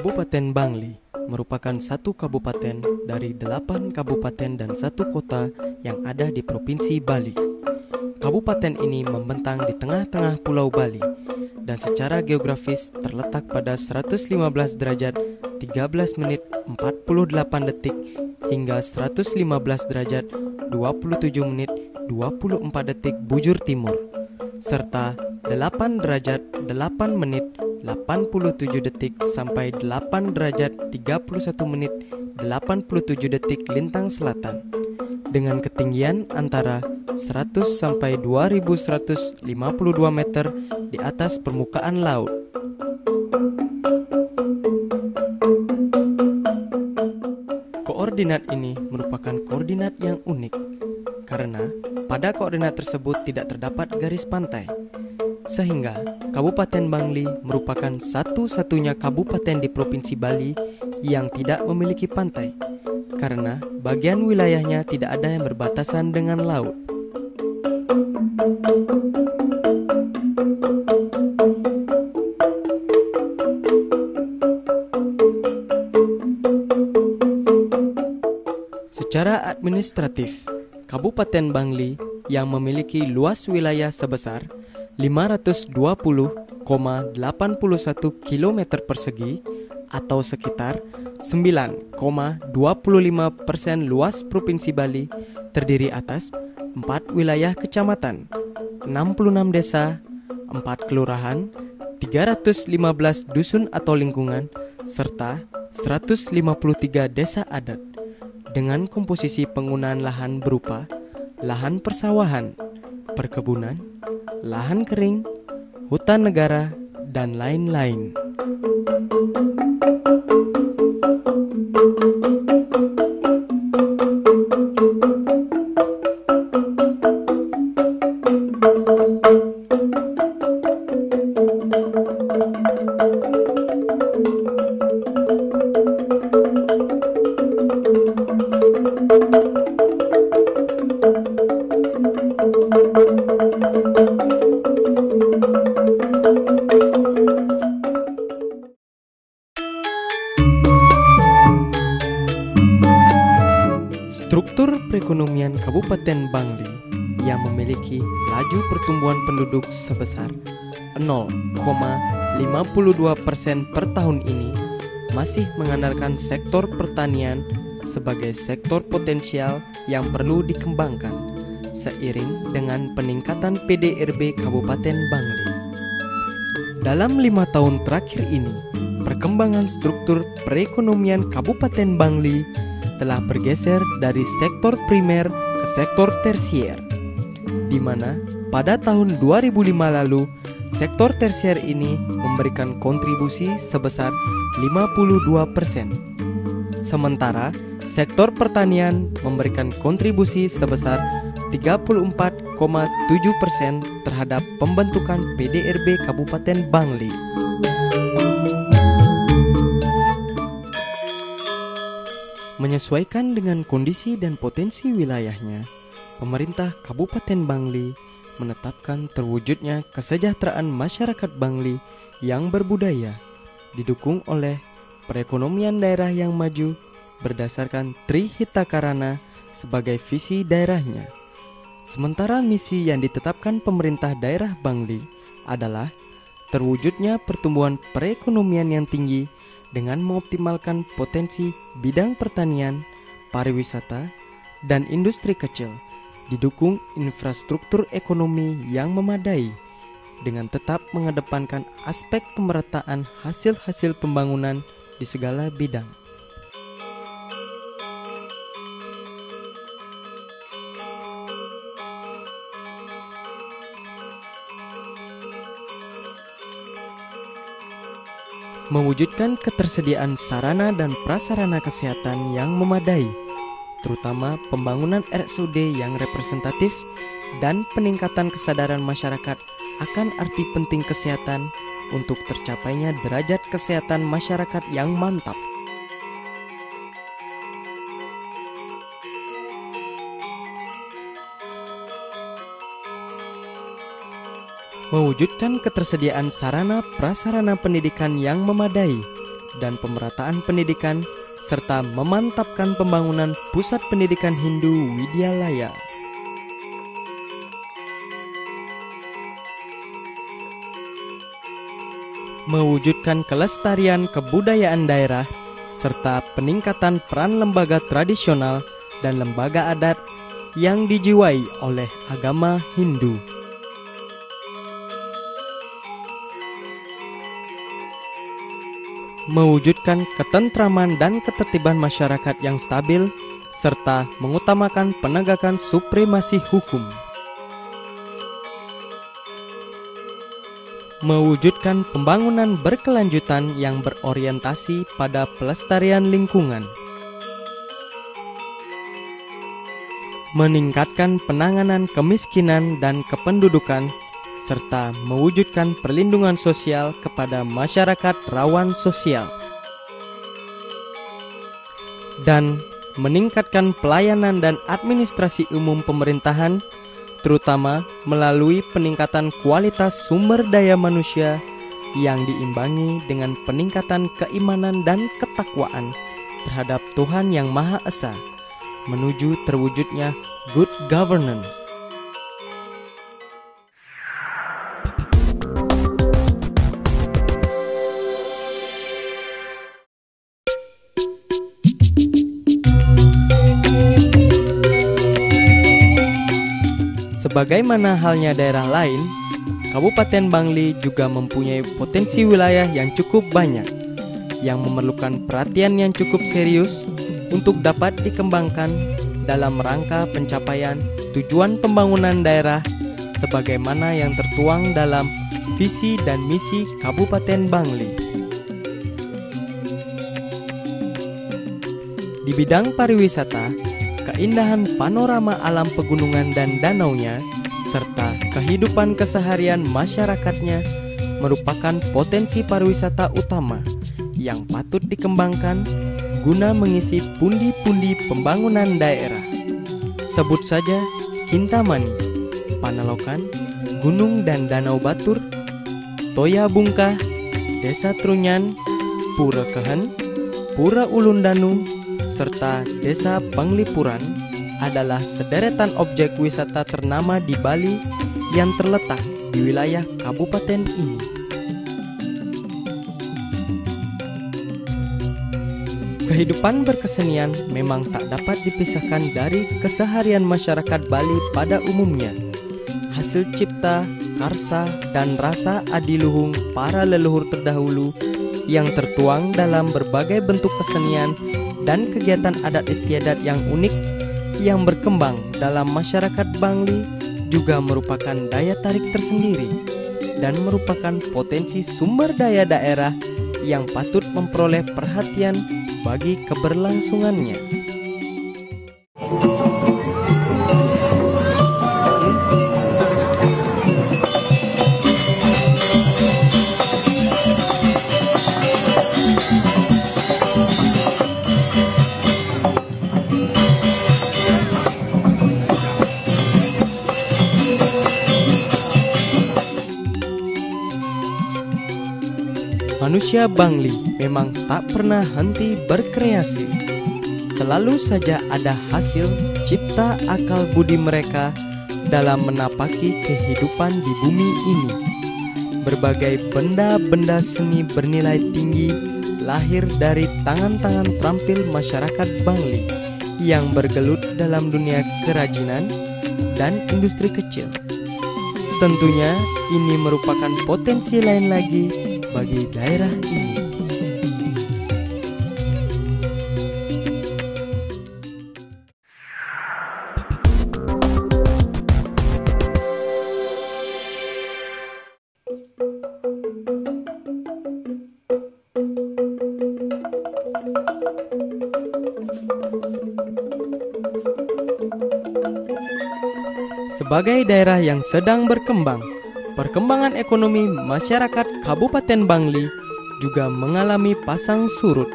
Kabupaten Bangli merupakan satu kabupaten dari 8 kabupaten dan satu kota yang ada di Provinsi Bali. Kabupaten ini membentang di tengah-tengah Pulau Bali dan secara geografis terletak pada 115 derajat 13 menit 48 detik hingga 115 derajat 27 menit 24 detik bujur timur, serta 8 derajat 8 menit 87 detik sampai 8 derajat 31 menit 87 detik lintang selatan, dengan ketinggian antara 100 sampai 2152 meter di atas permukaan laut. Koordinat ini merupakan koordinat yang unik karena pada koordinat tersebut tidak terdapat garis pantai, sehingga Kabupaten Bangli merupakan satu-satunya kabupaten di Provinsi Bali yang tidak memiliki pantai, karena bagian wilayahnya tidak ada yang berbatasan dengan laut. Secara administratif, Kabupaten Bangli yang memiliki luas wilayah sebesar 520,81 km persegi atau sekitar 9,25% luas Provinsi Bali terdiri atas 4 wilayah kecamatan, 66 desa, 4 kelurahan, 315 dusun atau lingkungan, serta 153 desa adat dengan komposisi penggunaan lahan berupa lahan persawahan, perkebunan, lahan kering, hutan negara, dan lain-lain. Struktur perekonomian Kabupaten Bangli yang memiliki laju pertumbuhan penduduk sebesar 0,52% per tahun ini masih mengandalkan sektor pertanian sebagai sektor potensial yang perlu dikembangkan seiring dengan peningkatan PDRB Kabupaten Bangli. Dalam 5 tahun terakhir ini, perkembangan struktur perekonomian Kabupaten Bangli telah bergeser dari sektor primer ke sektor tersier, di mana pada tahun 2005 lalu sektor tersier ini memberikan kontribusi sebesar 52%, sementara sektor pertanian memberikan kontribusi sebesar 34,7% terhadap pembentukan PDRB Kabupaten Bangli. Menyesuaikan dengan kondisi dan potensi wilayahnya, pemerintah Kabupaten Bangli menetapkan terwujudnya kesejahteraan masyarakat Bangli yang berbudaya, didukung oleh perekonomian daerah yang maju berdasarkan Trihita Karana sebagai visi daerahnya. Sementara misi yang ditetapkan pemerintah daerah Bangli adalah terwujudnya pertumbuhan perekonomian yang tinggi dengan mengoptimalkan potensi bidang pertanian, pariwisata, dan industri kecil, didukung infrastruktur ekonomi yang memadai, dengan tetap mengedepankan aspek pemerataan hasil-hasil pembangunan di segala bidang. Mewujudkan ketersediaan sarana dan prasarana kesehatan yang memadai, terutama pembangunan RSUD yang representatif dan peningkatan kesadaran masyarakat akan arti penting kesehatan untuk tercapainya derajat kesehatan masyarakat yang mantap. Mewujudkan ketersediaan sarana prasarana pendidikan yang memadai dan pemerataan pendidikan, serta memantapkan pembangunan pusat pendidikan Hindu Widyalaya. Mewujudkan kelestarian kebudayaan daerah, serta peningkatan peran lembaga tradisional dan lembaga adat yang dijiwai oleh agama Hindu. Mewujudkan ketentraman dan ketertiban masyarakat yang stabil, serta mengutamakan penegakan supremasi hukum. Mewujudkan pembangunan berkelanjutan yang berorientasi pada pelestarian lingkungan. Meningkatkan penanganan kemiskinan dan kependudukan, serta mewujudkan perlindungan sosial kepada masyarakat rawan sosial. Dan meningkatkan pelayanan dan administrasi umum pemerintahan, terutama melalui peningkatan kualitas sumber daya manusia yang diimbangi dengan peningkatan keimanan dan ketakwaan terhadap Tuhan Yang Maha Esa, menuju terwujudnya good governance. Sebagaimana halnya daerah lain, Kabupaten Bangli juga mempunyai potensi wilayah yang cukup banyak, yang memerlukan perhatian yang cukup serius untuk dapat dikembangkan dalam rangka pencapaian tujuan pembangunan daerah sebagaimana yang tertuang dalam visi dan misi Kabupaten Bangli. Di bidang pariwisata, keindahan panorama alam pegunungan dan danaunya, serta kehidupan keseharian masyarakatnya merupakan potensi pariwisata utama yang patut dikembangkan guna mengisi pundi-pundi pembangunan daerah. Sebut saja Kintamani, Panalokan, Gunung dan Danau Batur, Toya Bungkah, Desa Trunyan, Pura Kehen, Pura Ulun Danu, serta Desa Penglipuran adalah sederetan objek wisata ternama di Bali yang terletak di wilayah kabupaten ini. Kehidupan berkesenian memang tak dapat dipisahkan dari keseharian masyarakat Bali pada umumnya. Hasil cipta, karsa, dan rasa adiluhung para leluhur terdahulu yang tertuang dalam berbagai bentuk kesenian dan kegiatan adat istiadat yang unik yang berkembang dalam masyarakat Bangli juga merupakan daya tarik tersendiri dan merupakan potensi sumber daya daerah yang patut memperoleh perhatian bagi keberlangsungannya. Manusia Bangli memang tak pernah henti berkreasi. Selalu saja ada hasil cipta akal budi mereka dalam menapaki kehidupan di bumi ini. Berbagai benda-benda seni bernilai tinggi lahir dari tangan-tangan terampil masyarakat Bangli yang bergelut dalam dunia kerajinan dan industri kecil. Tentunya ini merupakan potensi lain lagi bagi daerah ini. Sebagai daerah yang sedang berkembang, perkembangan ekonomi masyarakat Kabupaten Bangli juga mengalami pasang surut.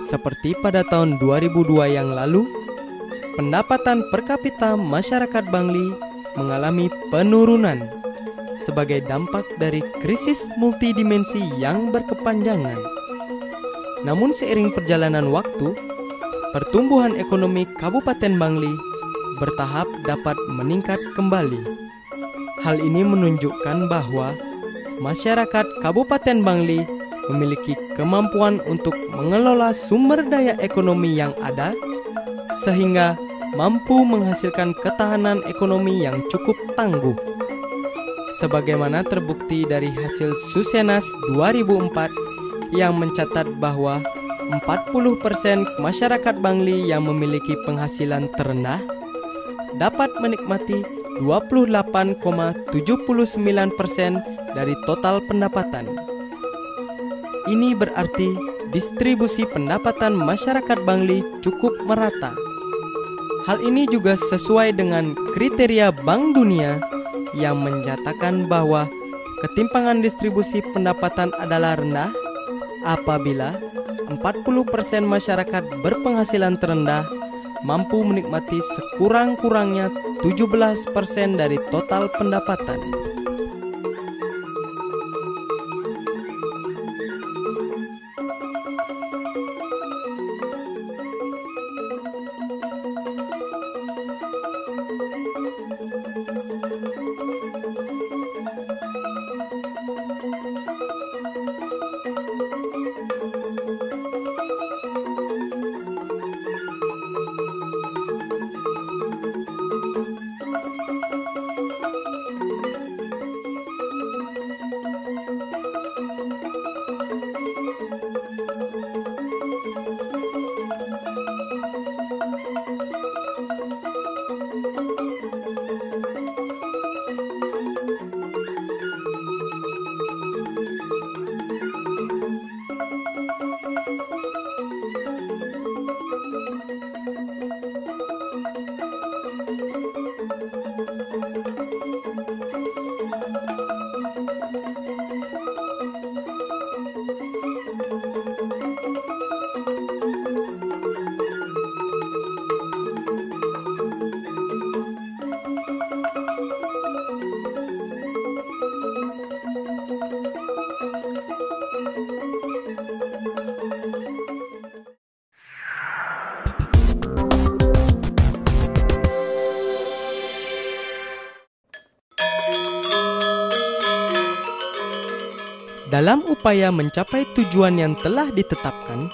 Seperti pada tahun 2002 yang lalu, pendapatan per kapita masyarakat Bangli mengalami penurunan sebagai dampak dari krisis multidimensi yang berkepanjangan. Namun seiring perjalanan waktu, pertumbuhan ekonomi Kabupaten Bangli bertahap dapat meningkat kembali. Hal ini menunjukkan bahwa masyarakat Kabupaten Bangli memiliki kemampuan untuk mengelola sumber daya ekonomi yang ada, sehingga mampu menghasilkan ketahanan ekonomi yang cukup tangguh. Sebagaimana terbukti dari hasil Susenas 2004 yang mencatat bahwa 40% masyarakat Bangli yang memiliki penghasilan terendah dapat menikmati 28,79% dari total pendapatan. Ini berarti distribusi pendapatan masyarakat Bangli cukup merata. Hal ini juga sesuai dengan kriteria Bank Dunia yang menyatakan bahwa ketimpangan distribusi pendapatan adalah rendah apabila 40% masyarakat berpenghasilan terendah mampu menikmati sekurang-kurangnya 17% dari total pendapatan. Dalam upaya mencapai tujuan yang telah ditetapkan,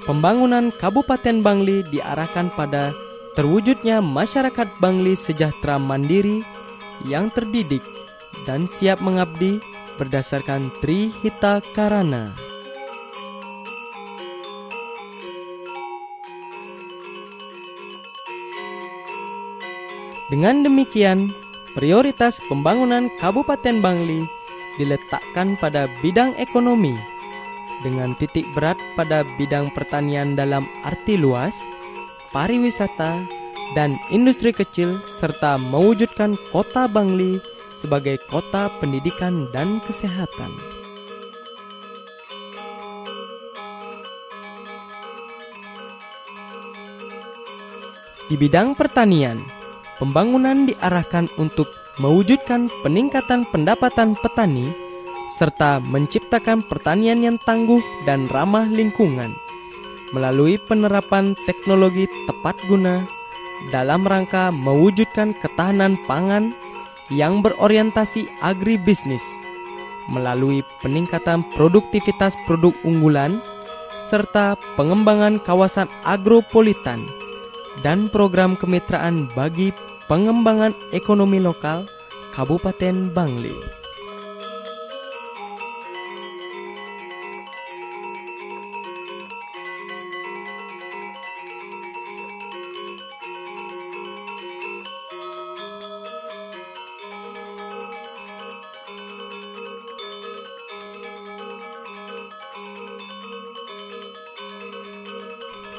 pembangunan Kabupaten Bangli diarahkan pada terwujudnya masyarakat Bangli sejahtera mandiri yang terdidik dan siap mengabdi berdasarkan Trihita Karana. Dengan demikian, prioritas pembangunan Kabupaten Bangli diletakkan pada bidang ekonomi, dengan titik berat pada bidang pertanian dalam arti luas, pariwisata, dan industri kecil, serta mewujudkan kota Bangli sebagai kota pendidikan dan kesehatan. Di bidang pertanian, pembangunan diarahkan untuk mewujudkan peningkatan pendapatan petani, serta menciptakan pertanian yang tangguh dan ramah lingkungan, melalui penerapan teknologi tepat guna dalam rangka mewujudkan ketahanan pangan yang berorientasi agribisnis, melalui peningkatan produktivitas produk unggulan, serta pengembangan kawasan agropolitan, dan program kemitraan bagi pengembangan ekonomi lokal Kabupaten Bangli.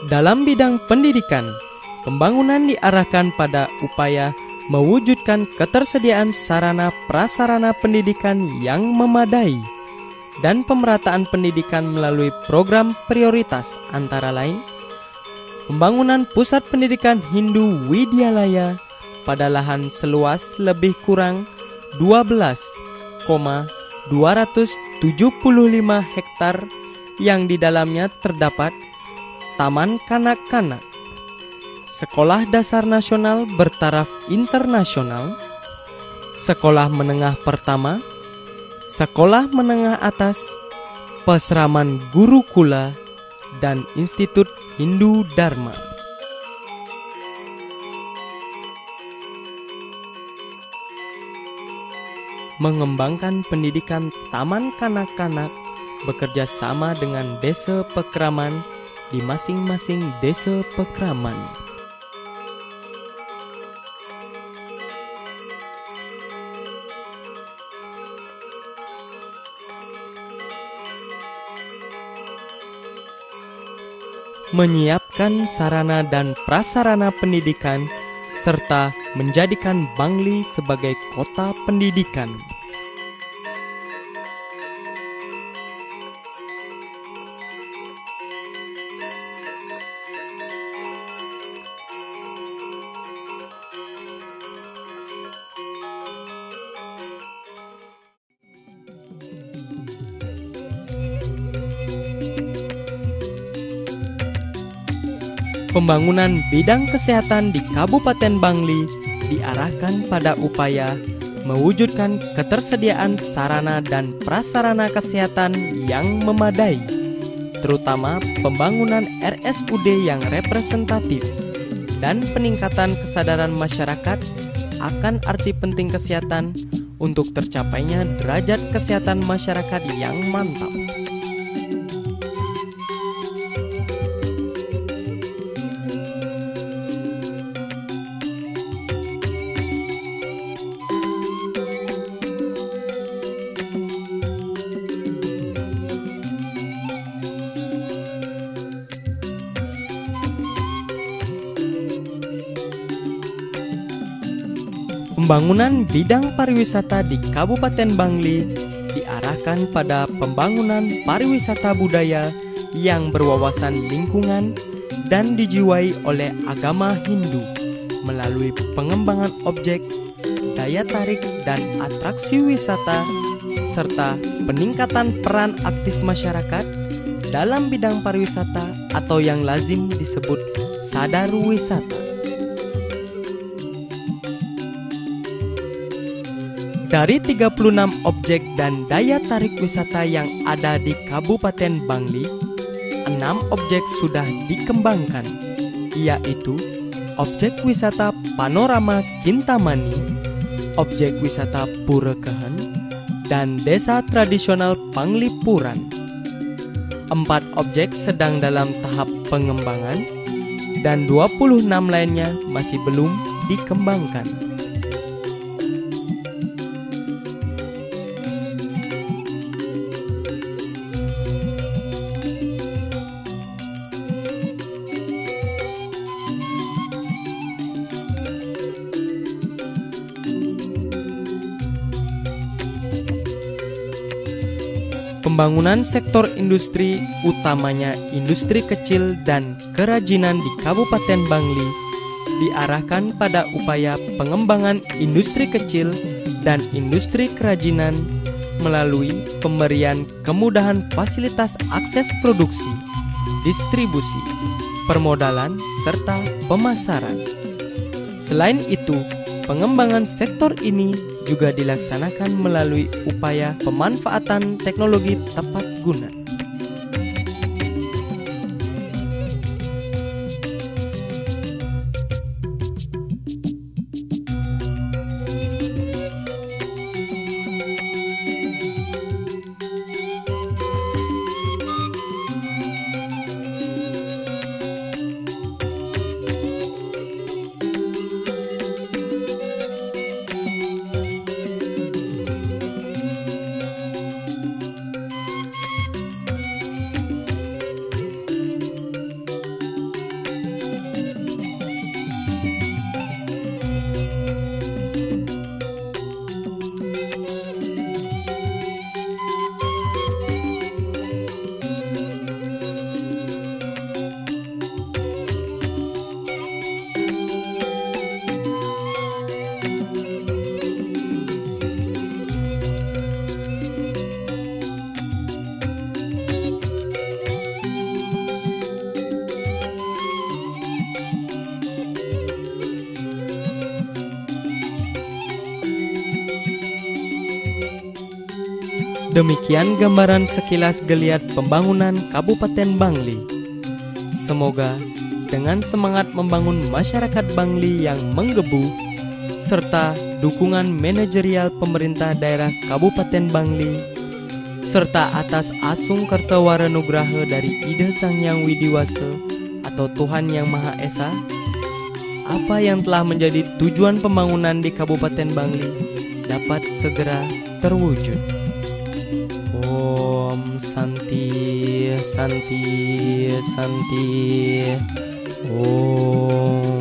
Dalam bidang pendidikan, pembangunan diarahkan pada upaya mewujudkan ketersediaan sarana prasarana pendidikan yang memadai dan pemerataan pendidikan melalui program prioritas antara lain pembangunan pusat pendidikan Hindu Widyalaya pada lahan seluas lebih kurang 12,275 hektar yang di dalamnya terdapat Taman Kanak-kanak, Sekolah Dasar Nasional bertaraf internasional, Sekolah Menengah Pertama, Sekolah Menengah Atas, Peseraman Gurukula, dan Institut Hindu Dharma. Mengembangkan pendidikan Taman Kanak-kanak bekerja sama dengan Desa Pekraman di masing-masing Desa Pekraman. Menyiapkan sarana dan prasarana pendidikan, serta menjadikan Bangli sebagai kota pendidikan. Pembangunan bidang kesehatan di Kabupaten Bangli diarahkan pada upaya mewujudkan ketersediaan sarana dan prasarana kesehatan yang memadai, terutama pembangunan RSUD yang representatif dan peningkatan kesadaran masyarakat akan arti penting kesehatan untuk tercapainya derajat kesehatan masyarakat yang mantap. Pembangunan bidang pariwisata di Kabupaten Bangli diarahkan pada pembangunan pariwisata budaya yang berwawasan lingkungan dan dijiwai oleh agama Hindu melalui pengembangan objek, daya tarik dan atraksi wisata, serta peningkatan peran aktif masyarakat dalam bidang pariwisata atau yang lazim disebut sadaru wisata. Dari 36 objek dan daya tarik wisata yang ada di Kabupaten Bangli, 6 objek sudah dikembangkan, yaitu objek wisata Panorama Kintamani, objek wisata Pura Kehen, dan desa tradisional Panglipuran. 4 objek sedang dalam tahap pengembangan, dan 26 lainnya masih belum dikembangkan. Pembangunan sektor industri, utamanya industri kecil dan kerajinan di Kabupaten Bangli, diarahkan pada upaya pengembangan industri kecil dan industri kerajinan melalui pemberian kemudahan fasilitas akses produksi, distribusi, permodalan, serta pemasaran. Selain itu, pengembangan sektor ini juga dilaksanakan melalui upaya pemanfaatan teknologi tepat guna. Demikian gambaran sekilas geliat pembangunan Kabupaten Bangli. Semoga dengan semangat membangun masyarakat Bangli yang menggebu, serta dukungan manajerial pemerintah daerah Kabupaten Bangli, serta atas asung kertawara nugraha dari Ida Sang Hyang Widiwasa atau Tuhan Yang Maha Esa, apa yang telah menjadi tujuan pembangunan di Kabupaten Bangli dapat segera terwujud. Om Santi Santi Santi. Om